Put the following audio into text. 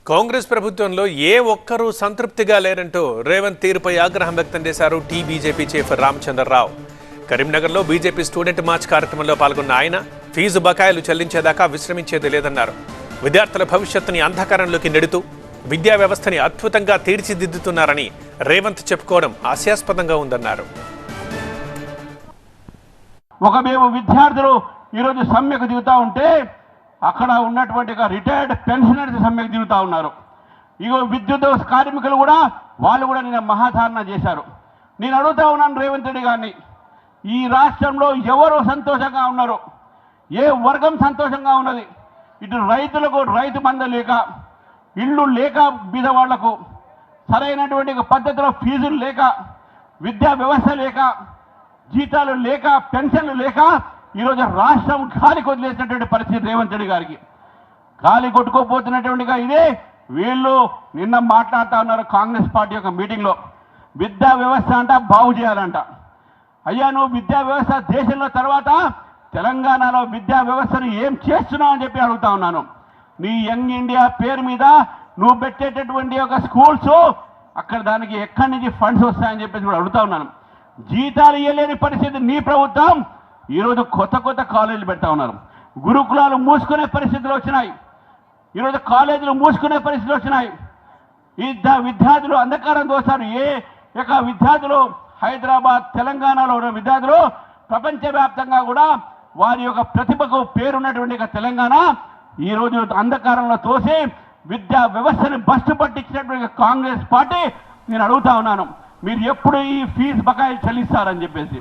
కాంగ్రెస్ ప్రభుత్వంలో ఏ ఒక్కరూ సంతృప్తిగా లేరంటూ రేవంత్ తీరుపై ఆగ్రహం వ్యక్తం చేశారు బీజేపీ చీఫ్ రామచంద్రరావు. కరీంనగర్లో బీజేపీ స్టూడెంట్ మార్చ్ కార్యక్రమంలో పాల్గొన్న ఆయన ఫీజు బకాయిలు చెల్లించేదాకా విశ్రమించేది లేదన్నారు. విద్యార్థుల భవిష్యత్తుని అంధకారంలోకి నెడుతూ విద్యా వ్యవస్థని అద్భుతంగా తీర్చిదిద్దుతున్నారని రేవంత్ చెప్పుకోవడం హాస్యాస్పదంగా ఉందన్నారు. మేము విద్యార్థులు ఈరోజు సమ్మెకు దిగుతూ ఉంటే అక్కడ ఉన్నటువంటి రిటైర్డ్ పెన్షనర్స్ సమ్మెకు దిగుతూ ఉన్నారు. ఇగో విద్యుత్ కార్మికులు కూడా వాళ్ళు కూడా నిన్న మహాధారణ చేశారు. నేను అడుగుతా ఉన్నాను రేవంత్ రెడ్డి గారిని, ఈ రాష్ట్రంలో ఎవరు సంతోషంగా ఉన్నారు? ఏ వర్గం సంతోషంగా ఉన్నది? ఇటు రైతులకు రైతు బంధ లేక, ఇళ్ళు లేక బీదవాళ్లకు సరైనటువంటి పద్ధతిలో ఫీజులు లేక, విద్యా వ్యవస్థ లేక, జీతాలు లేక, పెన్షన్లు లేక ఈరోజు రాష్ట్రం గాలి కొదిలేసినటువంటి పరిస్థితి రేవంత్ రెడ్డి గారికి. గాలి కొట్టుకోపోతున్నటువంటిగా ఇదే వీళ్ళు నిన్న మాట్లాడుతూ ఉన్నారు కాంగ్రెస్ పార్టీ యొక్క మీటింగ్లో. విద్యా వ్యవస్థ అంట బాగు చేయాలంట. అయ్యా నువ్వు విద్యా వ్యవస్థ దేశంలో తర్వాత తెలంగాణలో విద్యా వ్యవస్థను ఏం చేస్తున్నావు అని చెప్పి అడుగుతా ఉన్నాను. నీ యంగ్ ఇండియా పేరు మీద నువ్వు పెట్టేటటువంటి ఒక స్కూల్స్ అక్కడ దానికి ఎక్కడి నుంచి ఫండ్స్ వస్తాయని చెప్పేసి కూడా అడుగుతా ఉన్నాను. జీతాలు ఇవ్వలేని పరిస్థితి నీ ప్రభుత్వం. ఈరోజు కొత్త కొత్త కాలేజీలు పెడతా ఉన్నారు. గురుకులాలు మూసుకునే పరిస్థితులు వచ్చినాయి. ఈరోజు కాలేజీలు మూసుకునే పరిస్థితులు వచ్చినాయి. ఈ విద్యార్థులు అంధకారం దోస్తారు. ఏ యొక్క విద్యార్థులు హైదరాబాద్ తెలంగాణలో ఉన్న విద్యార్థులు ప్రపంచవ్యాప్తంగా కూడా వారి యొక్క ప్రతిభకు పేరున్నటువంటి తెలంగాణ ఈరోజు అంధకారంలో తోసి విద్యా వ్యవస్థని బస్టు పట్టించినటువంటి కాంగ్రెస్ పార్టీ నేను అడుగుతా ఉన్నాను, మీరు ఎప్పుడు ఈ ఫీజు బకాయిలు చెల్లిస్తారని చెప్పేసి.